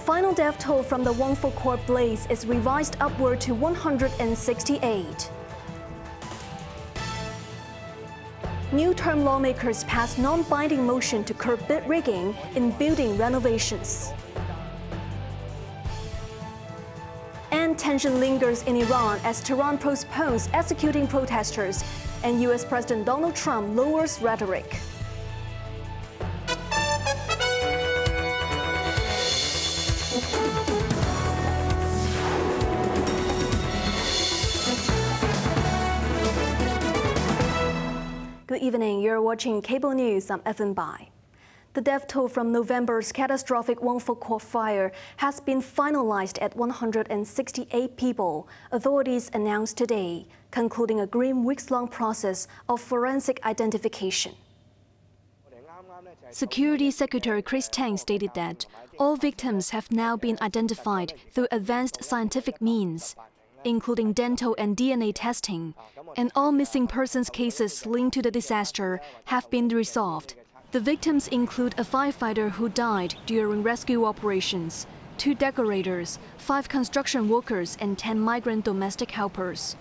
final death toll from the Wang Fuk Court blaze is revised upward to 168. New-term lawmakers pass non-binding motion to curb bid rigging in building renovations. And tension lingers in Iran as Tehran postpones executing protesters, and US President Donald Trump lowers rhetoric. Good evening, you're watching Cable News. I'm Evan Bai. The death toll from November's catastrophic Wang Fuk Court fire has been finalized at 168 people, authorities announced today, concluding a grim weeks-long process of forensic identification. Security Secretary Chris Tang stated that all victims have now been identified through advanced scientific means, including dental and DNA testing, and all missing persons cases linked to the disaster have been resolved. The victims include a firefighter who died during rescue operations, 2 decorators, 5 construction workers, and 10 migrant domestic helpers.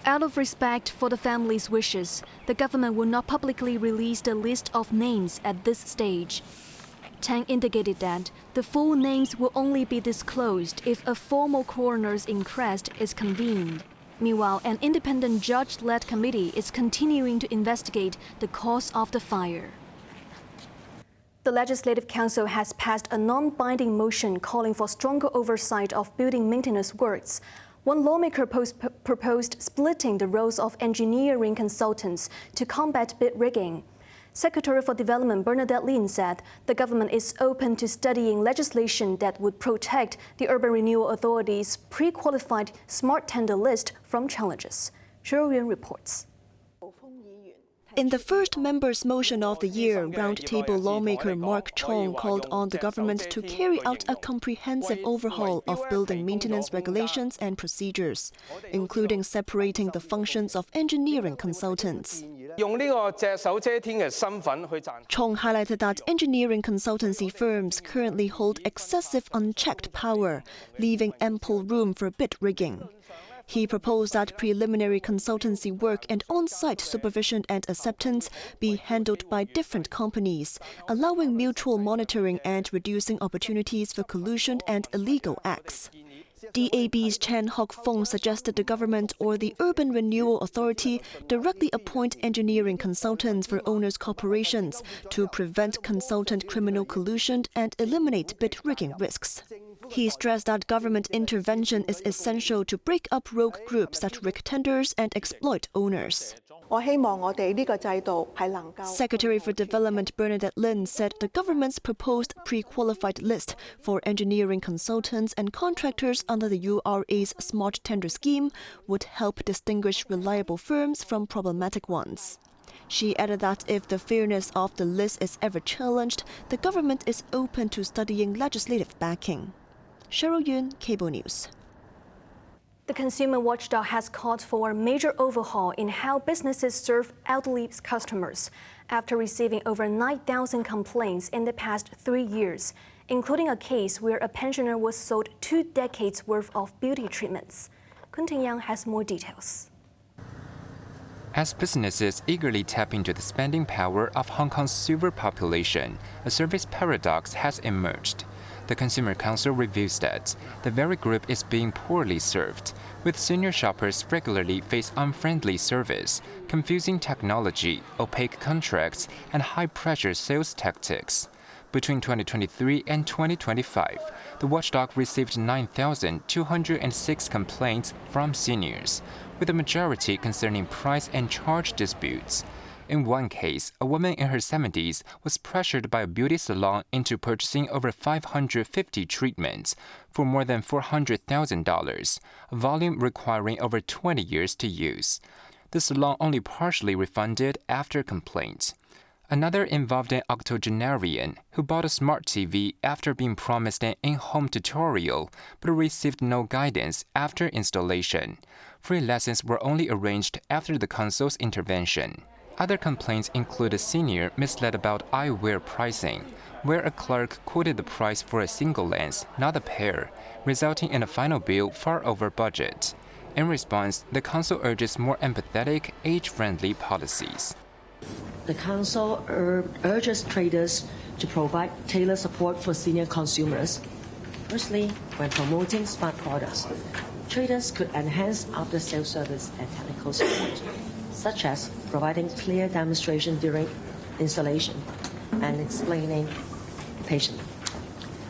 Out of respect for the family's wishes, the government will not publicly release the list of names at this stage. Tang indicated that the full names will only be disclosed if a formal coroner's inquest is convened. Meanwhile, an independent judge-led committee is continuing to investigate the cause of the fire. The Legislative Council has passed a non-binding motion calling for stronger oversight of building maintenance works. One lawmaker proposed splitting the roles of engineering consultants to combat bid rigging. Secretary for Development Bernadette Lin said the government is open to studying legislation that would protect the Urban Renewal Authority's pre-qualified smart tender list from challenges. Cheryl Yuan reports. In the first members' motion of the year, Roundtable lawmaker Mark Chong called on the government to carry out a comprehensive overhaul of building maintenance regulations and procedures, including separating the functions of engineering consultants. Chong highlighted that engineering consultancy firms currently hold excessive unchecked power, leaving ample room for bid rigging. He proposed that preliminary consultancy work and on-site supervision and acceptance be handled by different companies, allowing mutual monitoring and reducing opportunities for collusion and illegal acts. DAB's Chan Hock Fong suggested the government or the Urban Renewal Authority directly appoint engineering consultants for owners' corporations to prevent consultant criminal collusion and eliminate bid rigging risks. He stressed that government intervention is essential to break up rogue groups that rig tenders and exploit owners. Secretary for Development Bernadette Lin said the government's proposed pre-qualified list for engineering consultants and contractors under the URA's smart tender scheme would help distinguish reliable firms from problematic ones. She added that if the fairness of the list is ever challenged, the government is open to studying legislative backing. Cheryl Yun, Cable News. The consumer watchdog has called for a major overhaul in how businesses serve elderly customers after receiving over 9,000 complaints in the past 3 years, including a case where a pensioner was sold 2 decades worth of beauty treatments. Kun Ting Yang has more details. As businesses eagerly tap into the spending power of Hong Kong's silver population, a service paradox has emerged. The Consumer Council reviews that the very group is being poorly served, with senior shoppers regularly face unfriendly service, confusing technology, opaque contracts, and high-pressure sales tactics. Between 2023 and 2025, the watchdog received 9,206 complaints from seniors, with the majority concerning price and charge disputes. In one case, a woman in her 70s was pressured by a beauty salon into purchasing over 550 treatments for more than $400,000, a volume requiring over 20 years to use. The salon only partially refunded after complaint. Another involved an octogenarian who bought a smart TV after being promised an in-home tutorial but received no guidance after installation. Free lessons were only arranged after the council's intervention. Other complaints include a senior misled about eyewear pricing, where a clerk quoted the price for a single lens, not a pair, resulting in a final bill far over budget. In response, the Council urges more empathetic, age-friendly policies. The Council urges traders to provide tailored support for senior consumers. Firstly, when promoting smart products, traders could enhance after-sales service and technical support, such as providing clear demonstration during installation and explaining patiently.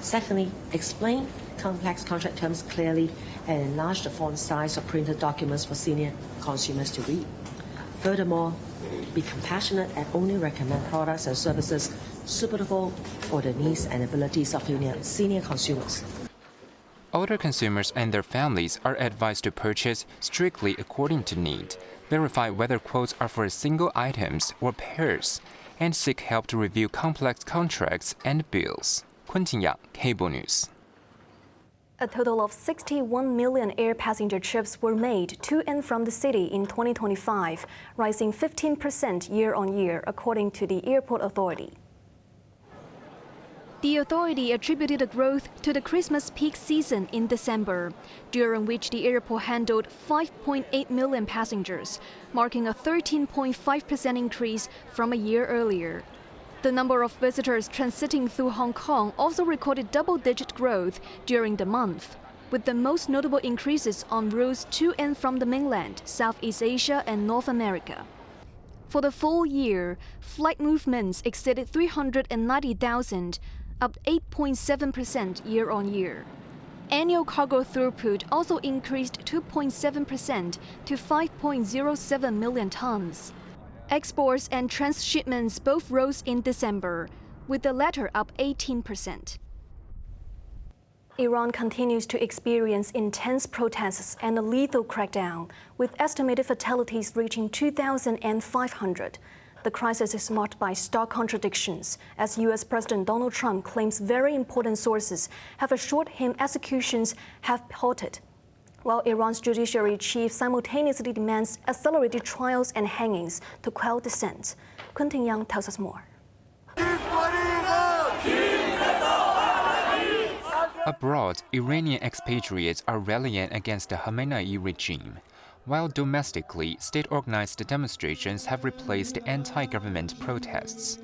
Secondly, explain complex contract terms clearly and enlarge the font size of printed documents for senior consumers to read. Furthermore, be compassionate and only recommend products and services suitable for the needs and abilities of senior consumers. Older consumers and their families are advised to purchase strictly according to need, verify whether quotes are for single items or pairs, and seek help to review complex contracts and bills. Kun Tingyang, Cable News. A total of 61 million air passenger trips were made to and from the city in 2025, rising 15% year-on-year, according to the Airport Authority. The authority attributed the growth to the Christmas peak season in December, during which the airport handled 5.8 million passengers, marking a 13.5% increase from a year earlier. The number of visitors transiting through Hong Kong also recorded double-digit growth during the month, with the most notable increases on routes to and from the mainland, Southeast Asia and North America. For the full year, flight movements exceeded 390,000, up 8.7% year-on-year. Annual cargo throughput also increased 2.7% to 5.07 million tons. Exports and transshipments both rose in December, with the latter up 18%. Iran continues to experience intense protests and a lethal crackdown, with estimated fatalities reaching 2,500. The crisis is marked by stark contradictions, as US President Donald Trump claims very important sources have assured him executions have halted, while Iran's judiciary chief simultaneously demands accelerated trials and hangings to quell dissent. Kun Tingyang tells us more. Abroad, Iranian expatriates are rallying against the Khamenei regime, while domestically, state-organized demonstrations have replaced anti-government protests.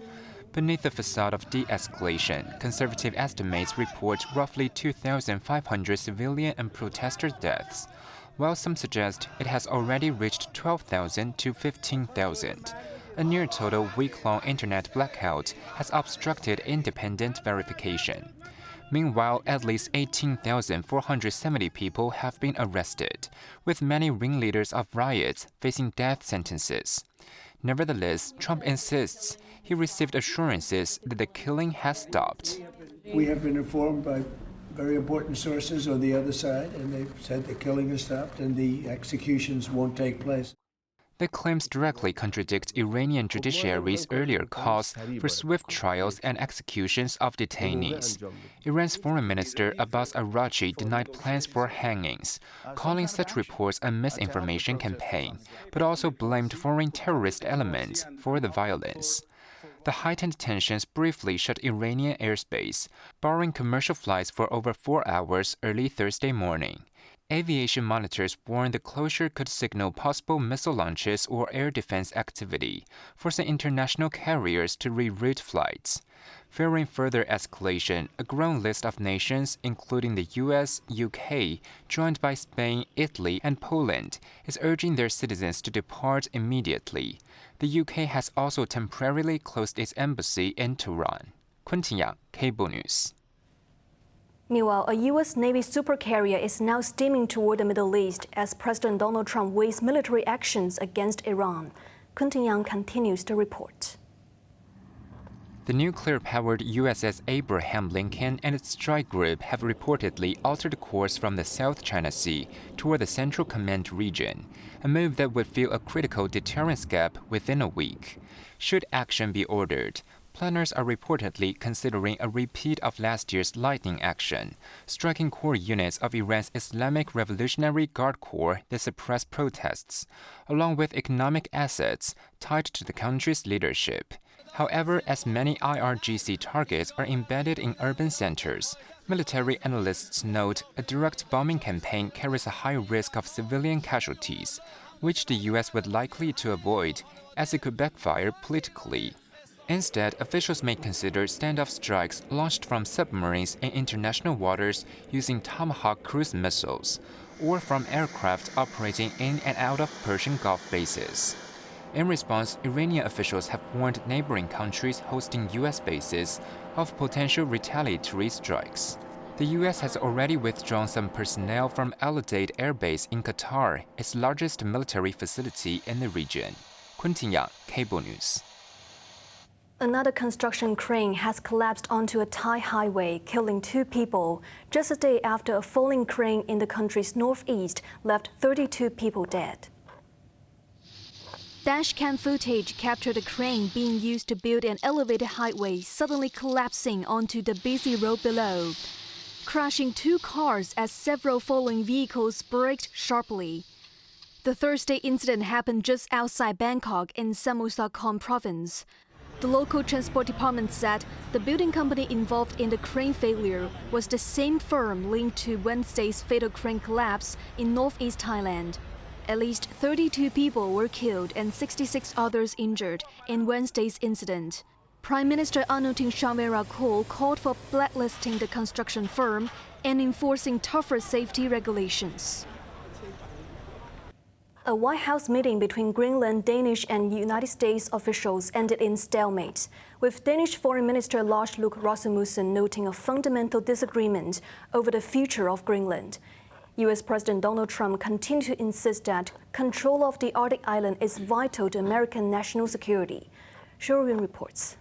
Beneath the facade of de-escalation, conservative estimates report roughly 2,500 civilian and protester deaths, while some suggest it has already reached 12,000 to 15,000. A near-total week-long internet blackout has obstructed independent verification. Meanwhile, at least 18,470 people have been arrested, with many ringleaders of riots facing death sentences. Nevertheless, Trump insists he received assurances that the killing has stopped. We have been informed by very important sources on the other side, and they've said the killing has stopped and the executions won't take place. The claims directly contradict Iranian judiciary's earlier calls for swift trials and executions of detainees. Iran's Foreign Minister Abbas Araghchi denied plans for hangings, calling such reports a misinformation campaign, but also blamed foreign terrorist elements for the violence. The heightened tensions briefly shut Iranian airspace, barring commercial flights for over 4 hours early Thursday morning. Aviation monitors warned the closure could signal possible missile launches or air defense activity, forcing international carriers to reroute flights. Fearing further escalation, a growing list of nations, including the US, UK, joined by Spain, Italy, and Poland, is urging their citizens to depart immediately. The UK has also temporarily closed its embassy in Tehran. Kun Tingyang, Cable News. Meanwhile, a U.S. Navy supercarrier is now steaming toward the Middle East as President Donald Trump weighs military actions against Iran. Kun Tingyang continues the report. The nuclear-powered USS Abraham Lincoln and its strike group have reportedly altered course from the South China Sea toward the Central Command region, a move that would fill a critical deterrence gap within a week. Should action be ordered, planners are reportedly considering a repeat of last year's lightning action, striking core units of Iran's Islamic Revolutionary Guard Corps that suppressed protests, along with economic assets tied to the country's leadership. However, as many IRGC targets are embedded in urban centers, military analysts note a direct bombing campaign carries a high risk of civilian casualties, which the US would likely to avoid, as it could backfire politically. Instead, officials may consider standoff strikes launched from submarines in international waters using Tomahawk cruise missiles, or from aircraft operating in and out of Persian Gulf bases. In response, Iranian officials have warned neighboring countries hosting US bases of potential retaliatory strikes. The US has already withdrawn some personnel from Al-Udeid Air Base in Qatar, its largest military facility in the region. Quentin Yang, Cable News. Another construction crane has collapsed onto a Thai highway, killing 2 people, just a day after a falling crane in the country's northeast left 32 people dead. Dashcam footage captured a crane being used to build an elevated highway suddenly collapsing onto the busy road below, crashing 2 cars as several following vehicles braked sharply. The Thursday incident happened just outside Bangkok in Samut Sakhon province. The local transport department said the building company involved in the crane failure was the same firm linked to Wednesday's fatal crane collapse in northeast Thailand. At least 32 people were killed and 66 others injured in Wednesday's incident. Prime Minister Anutin Charnvirakul called for blacklisting the construction firm and enforcing tougher safety regulations. A White House meeting between Greenland, Danish and United States officials ended in stalemate, with Danish Foreign Minister Lars Løkke Rasmussen noting a fundamental disagreement over the future of Greenland. US President Donald Trump continued to insist that control of the Arctic island is vital to American national security. Shoruyun reports.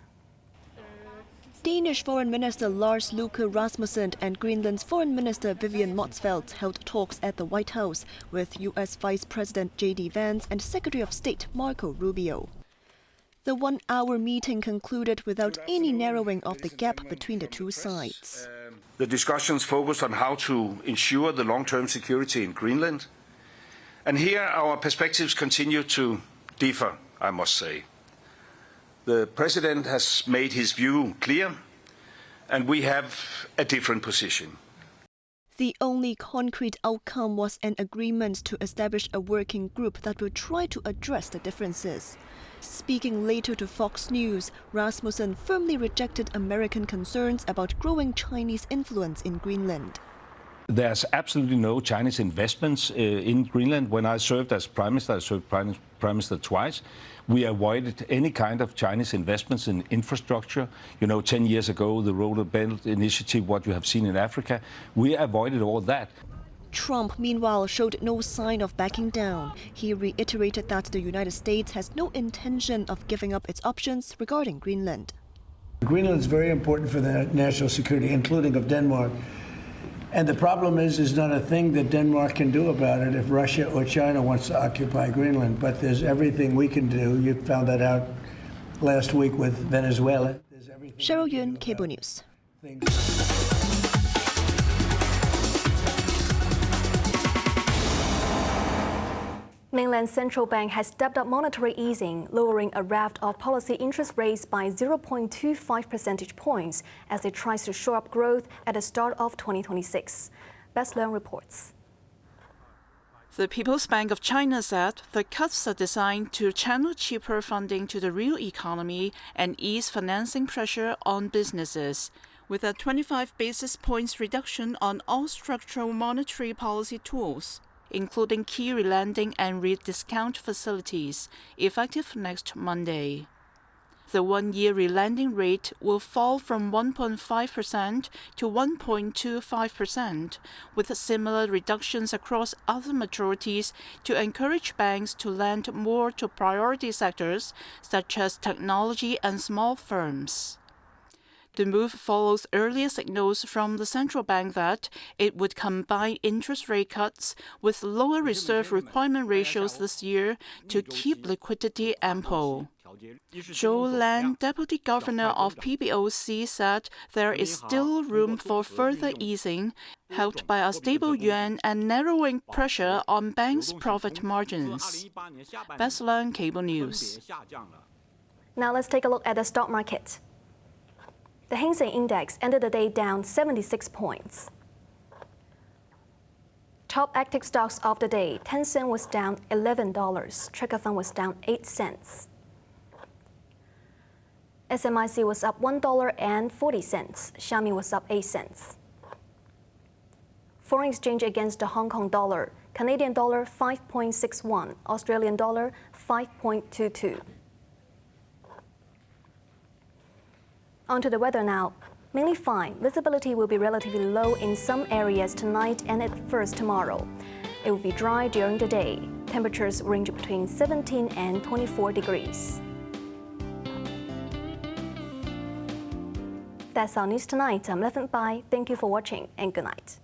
Danish Foreign Minister Lars Løkke Rasmussen and Greenland's Foreign Minister Vivian Motzfeldt held talks at the White House with US Vice President J.D. Vance and Secretary of State Marco Rubio. The 1-hour meeting concluded without any narrowing of the gap between the two sides. The discussions focused on how to ensure the long-term security in Greenland. And here our perspectives continue to differ, I must say. The President has made his view clear, and we have a different position. The only concrete outcome was an agreement to establish a working group that will try to address the differences. Speaking later to Fox News, Rasmussen firmly rejected American concerns about growing Chinese influence in Greenland. There's absolutely no Chinese investments in Greenland. When I served as Prime Minister, I served Prime Minister twice. We avoided any kind of Chinese investments in infrastructure. 10 years ago, the Road and Belt Initiative, what you have seen in Africa, we avoided all that. Trump, meanwhile, showed no sign of backing down. He reiterated that the United States has no intention of giving up its options regarding Greenland. Greenland is very important for the national security, including of Denmark. And the problem is not a thing that Denmark can do about it if Russia or China wants to occupy Greenland. But there's everything we can do. You found that out last week with Venezuela. Shoruyun, Cable News. Mainland Central Bank has stepped up monetary easing, lowering a raft of policy interest rates by 0.25 percentage points as it tries to shore up growth at the start of 2026. Bess Leung reports. The People's Bank of China said the cuts are designed to channel cheaper funding to the real economy and ease financing pressure on businesses, with a 25 basis points reduction on all structural monetary policy tools, including key relending and rediscount facilities, effective next Monday. The 1-year relending rate will fall from 1.5% to 1.25%, with similar reductions across other maturities to encourage banks to lend more to priority sectors such as technology and small firms. The move follows earlier signals from the central bank that it would combine interest rate cuts with lower reserve requirement ratios this year to keep liquidity ample. Zhou Lan, Deputy Governor of PBOC, said there is still room for further easing, helped by a stable yuan and narrowing pressure on banks' profit margins. Bess Leung, Cable News. Now let's take a look at the stock market. The Hang Seng Index ended the day down 76 points. Top active stocks of the day, Tencent was down $11, Tracker Fund was down 8 cents. SMIC was up $1.40, Xiaomi was up 8 cents. Foreign exchange against the Hong Kong dollar, Canadian dollar 5.61, Australian dollar 5.22. On to the weather now. Mainly fine. Visibility will be relatively low in some areas tonight and at first tomorrow. It will be dry during the day. Temperatures range between 17 and 24 degrees. That's our news tonight. I'm Levin Bai. Thank you for watching and good night.